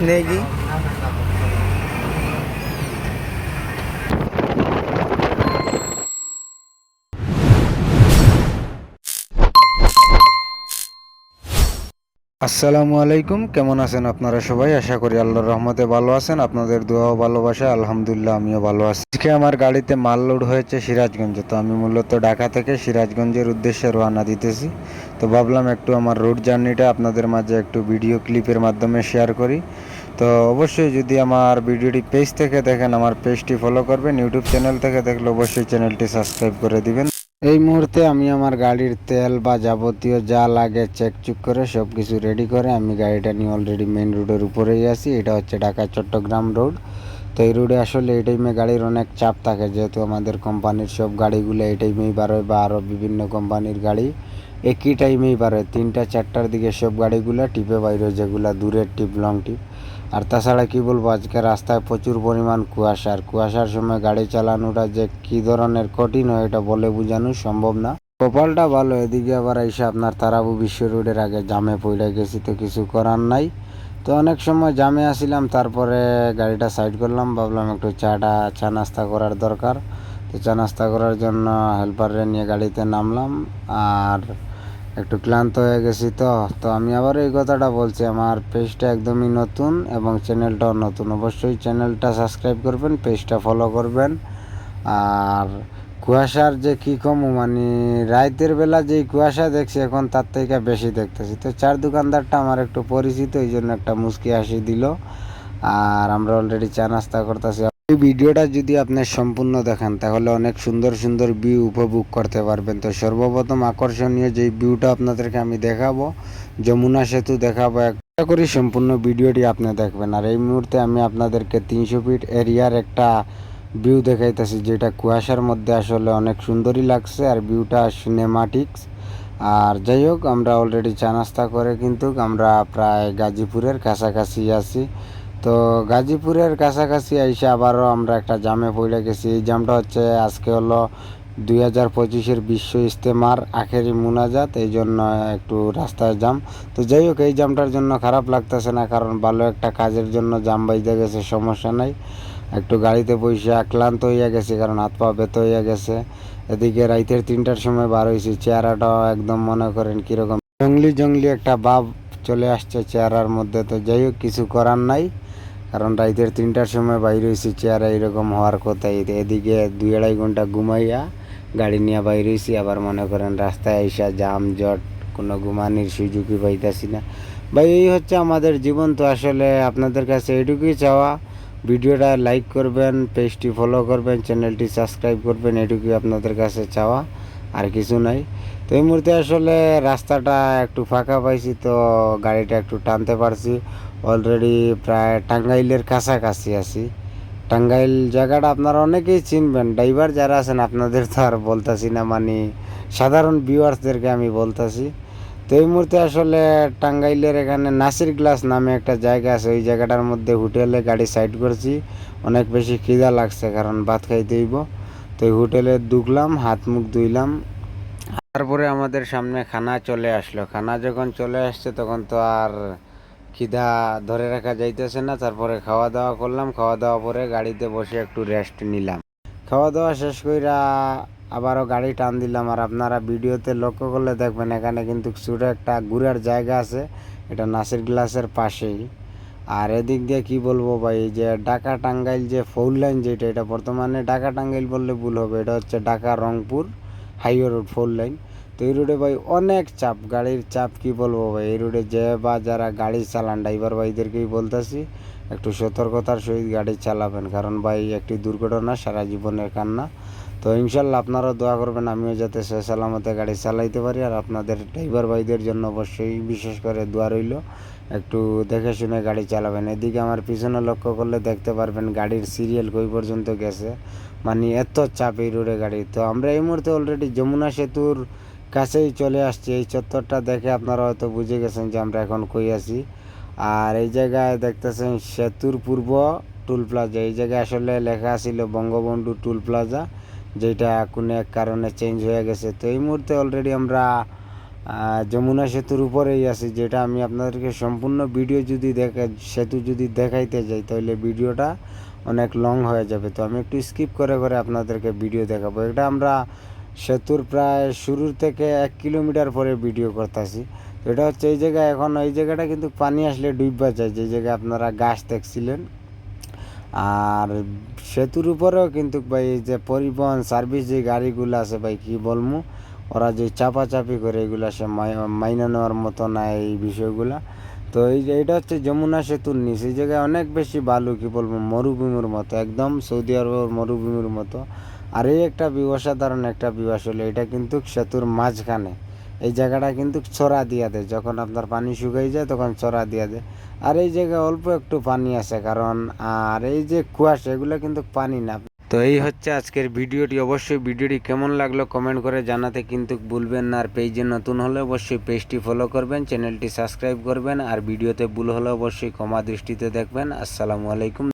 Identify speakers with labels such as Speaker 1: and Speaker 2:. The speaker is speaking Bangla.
Speaker 1: নেগি আসসালামু আলাইকুম, কেমন আছেন আপনারা সবাই? আশা করি আল্লাহর রহমতে ভালো আছেন। আপনাদের দোয়া ও ভালোবাসা আলহামদুলিল্লাহ আমিও ভালো আছি। আজকে আমার গাড়িতে মাল লোড হয়েছে সিরাজগঞ্জে। তো আমি মূলত ঢাকা থেকে সিরাজগঞ্জের উদ্দেশ্যে রওনা দিতেছি। তো ভাবলাম একটু আমার রুট জার্নিটা আপনাদের মাঝে একটু ভিডিও ক্লিপের মাধ্যমে শেয়ার করি। তো অবশ্যই যদি আমার ভিডিওটি পেজ থেকে দেখেন, আমার পেজটি ফলো করবেন। ইউটিউব চ্যানেল থেকে দেখলে অবশ্যই চ্যানেলটি সাবস্ক্রাইব করে দিবেন। এই মুহূর্তে আমি আমার গাড়ির তেল বা যাবতীয় যা লাগে চেক করে সব কিছু রেডি করে আমি গাড়িটা নিয়ে অলরেডি মেন রোডের উপরেই আছি। এটা হচ্ছে ঢাকা চট্টগ্রাম রোড। তো এই রোডে আসলে এই টাইমে গাড়ির অনেক চাপ থাকে, যেহেতু আমাদের কোম্পানির সব গাড়িগুলো এই টাইমেই বারোয় বা আরও বিভিন্ন কোম্পানির গাড়ি একই টাইমেই বারোয়। 3টা-4টার দিকে সব গাড়িগুলো টিপে বাইরে, যেগুলো দূরের টিপ, লং টিপ। আর তাছাড়া কি বলবো, আজকে রাস্তায় প্রচুর পরিমাণ কুয়াশার সময় গাড়ি চালানোটা যে কি ধরনের কঠিন হয় এটা বলে বোঝানো সম্ভব না। কপালটা ভালো, এদিকে আবার এসে আপনার তারাবু বিশ্ব রোডের আগে জামে পড়ে গেছি, তো কিছু করার নাই। তো অনেক সময় জামে আসিলাম, তারপরে গাড়িটা সাইড করলাম, ভাবলাম একটু চা নাস্তা করার দরকার। তো চা নাস্তা করার জন্য হেল্পারে নিয়ে গাড়িতে নামলাম। আর একটু ক্লান্ত হয়ে গেছি। তো আমি আবার এই কথাটা বলছি, আমার পেজটা একদমই নতুন এবং চ্যানেলটাও নতুন। অবশ্যই চ্যানেলটা সাবস্ক্রাইব করবেন, পেজটা ফলো করবেন। আর কুয়াশার যে কী কম, মানে রাতের বেলা যেই কুয়াশা দেখছি এখন তার থেকে বেশি দেখতেছি। তো চার দোকানদারটা আমার একটু পরিচিত, এই জন্য একটা মুচকি হাসি দিল। আর আমরা অলরেডি চা নাস্তা করতেছি। এই ভিডিওটা যদি আপনি সম্পূর্ণ দেখেন তাহলে অনেক সুন্দর সুন্দর ভিউ উপভোগ করতে পারবেন। তো সর্বপ্রথম আকর্ষণীয় যেই ভিউটা আপনাদেরকে আমি দেখাবো, যমুনা সেতু দেখাবো। একটা করি সম্পূর্ণ ভিডিওটি আপনি দেখবেন। আর এই মুহূর্তে আমি আপনাদেরকে 300 ফিট এরিয়ার একটা ভিউ দেখাইতেছি, যেটা কুয়াশার মধ্যে আসলে অনেক সুন্দরই লাগছে। আর ভিউটা সিনেমাটিক্স। আর যাই হোক, আমরা অলরেডি চা নাস্তা করে কিন্তু আমরা প্রায় গাজীপুরের কাছাকাছি আছি। তো গাজীপুরের কাছাকাছি আইসে আবারও আমরা একটা জামে পড়ে গেছি। এই জামটা হচ্ছে আজকে হলো 2025-এর বিশ্ব ইজতেমার আখেরি মুনাজাত, এই জন্য একটু রাস্তায় জাম। তো যাই হোক, এই জামটার জন্য খারাপ লাগতেছে না, কারণ ভালো একটা কাজের জন্য জাম বাইজে গেছে, সমস্যা নাই। একটু গাড়িতে বসে ক্লান্ত হইয়া গেছে, কারণ হাত পা ব্যথা হইয়া গেছে। এদিকে রাইতের 3টার সময় বার হয়েছি, চেহারাটাও একদম মনে করেন কীরকম জঙ্গলি একটা ভাব চলে আসছে চেহারার মধ্যে। তো যাই হোক, কিছু করার নাই, কারণ রাইতের 3টার সময় বাইরে হয়েছি, চেহারা এরকম হওয়ার কথাই। এদিকে 2-2.5 ঘন্টা ঘুমাইয়া গাড়ি নিয়ে বাইরে হয়েছি, আবার মনে করেন রাস্তায় আইসা জাম জট, কোনো ঘুমানির সুযোগই পাইতেছি না। ভাই এই হচ্ছে আমাদের জীবন। তো আসলে আপনাদের কাছে এটুকুই চাওয়া, ভিডিওটা লাইক করবেন, পেজটি ফলো করবেন, চ্যানেলটি সাবস্ক্রাইব করবেন, এটুকুই আপনাদের কাছে চাওয়া, আর কিছু নাই। তো এই মুহূর্তে আসলে রাস্তাটা একটু ফাঁকা পাইছি, তো গাড়িটা একটু টানতে পারছি। অলরেডি প্রায় টাঙ্গাইলের কাছাকাছি আছি। টাঙ্গাইল জায়গাটা আপনারা অনেকেই চিনবেন, ড্রাইভার যারা আছেন আপনাদের তো আর বলতেছি না, মানে সাধারণ ভিউয়ার্সদেরকে আমি বলতেছি। তো এই মুহূর্তে আসলে টাঙ্গাইলের এখানে নাসির গ্লাস নামে একটা জায়গা আছে, ওই জায়গাটার মধ্যে হোটেলে গাড়ি সাইড করছি। অনেক বেশি খিদা লাগছে, কারণ ভাত খাইতে হইব। তো এই হোটেলে ঢুকলাম, হাত মুখ ধুইলাম। তারপরে আমাদের সামনে খানা চলে আসলো। খানা যখন চলে আসছে তখন তো আর খিদা ধরে রাখা যাইতেছে না। তারপরে খাওয়া দাওয়া করলাম, খাওয়া দাওয়া পরে গাড়িতে বসে একটু রেস্ট নিলাম। খাওয়া দাওয়া শেষ কইরা আবারও গাড়ি টান দিলাম। আর আপনারা ভিডিওতে লক্ষ্য করলে দেখবেন এখানে কিন্তু ছোটো একটা ঘুরার জায়গা আছে, এটা নাসির গ্লাসের পাশেই। আর এদিক দিয়ে কি বলবো ভাই, যে ঢাকা টাঙ্গাইল যে ফোর লাইন, যেটা এটা বর্তমানে ঢাকা টাঙ্গাইল বললে ভুল হবে, এটা হচ্ছে Dhaka Rangpur highway road 4 line. তো এই রোডে ভাই অনেক চাপ, গাড়ির চাপ কি বলবো ভাই। এই রোডে যে বা যারা গাড়ি চালান ড্রাইভার ভাইদেরকেই বলতেছি, একটু সতর্কতার সহিত গাড়ি চালাবেন, কারণ ভাই একটি দুর্ঘটনা সারা জীবনের কান্না। তো ইনশাল্লাহ আপনারাও দোয়া করবেন আমিও যাতে সে সালামতে গাড়ি চালাইতে পারি। আর আপনাদের ড্রাইভার ভাইদের জন্য অবশ্যই বিশেষ করে দোয়া রইল, একটু দেখে শুনে গাড়ি চালাবেন। এদিকে আমার পিছনে লক্ষ্য করলে দেখতে পারবেন গাড়ির সিরিয়াল কই পর্যন্ত গেছে, মানে এত চাপ এই রোডে গাড়ি। তো আমরা এই মুহূর্তে অলরেডি যমুনা সেতুর কাছেই চলে আসছি। এই চত্বরটা দেখে আপনারা হয়তো বুঝে গেছেন যে আমরা এখন কই আছি। আর এই জায়গায় দেখতেছেন সেতুর পূর্ব টুল প্লাজা, এই জায়গায় আসলে লেখা ছিল বঙ্গবন্ধু টুল প্লাজা, যেটা কোনো এক কারণে চেঞ্জ হয়ে গেছে। তো এই মুহূর্তে অলরেডি আমরা যমুনা সেতুর উপরেই আছি, যেটা আমি আপনাদেরকে সম্পূর্ণ ভিডিও যদি সেতু যদি দেখাইতে যাই তাহলে ভিডিওটা অনেক লং হয়ে যাবে। তো আমি একটু স্কিপ করে করে আপনাদেরকে ভিডিও দেখাবো। এটা আমরা সেতুর প্রায় শুরুর থেকে 1 কিলোমিটার পরে ভিডিও করতেছি। তো এটা হচ্ছে এই জায়গায়, এখন এই জায়গাটা কিন্তু পানি আসলে ডুববা যায়, যে জায়গায় আপনারা গাছ দেখছিলেন। আর সেতুর উপরেও কিন্তু ভাই এই যে পরিবহন সার্ভিস যে গাড়িগুলো আছে ভাই, কি বলবো, ওরা যে চাপাচাপি করে এগুলো সে মাইনা নেওয়ার মতো না এই বিষয়গুলা। তো এই যে এটা হচ্ছে যমুনা সেতুর নিচ, এই জায়গায় অনেক বেশি বালু, কি বলবো, মরুভূমির মতো, একদম সৌদি আরবের মরুভূমির মতো। আর এই একটা অসাধারণ একটা ভিউ আসলে, এটা কিন্তু সেতুর মাঝখানে এই জায়গাটা কিন্তু চড়া দিয়া দেয়, যখন আপনার পানি শুকিয়ে যায় তখন চড়া দিয়া দেয়। আর এই জায়গায় অল্প একটু পানি আছে, কারণ আর এই যে কুয়াশা, এগুলো কিন্তু পানি না। তো এই হচ্ছে আজকের ভিডিওটি। অবশ্যই ভিডিওটি কেমন লাগলো কমেন্ট করে জানাতে কিন্তু ভুলবেন না। আর পেজে নতুন হলে অবশ্যই পেজটি ফলো করবেন, চ্যানেলটি সাবস্ক্রাইব করবেন, আর ভিডিওতে ভুল হলে অবশ্যই ক্ষমা দৃষ্টিতে দেখবেন। আসসালামু আলাইকুম।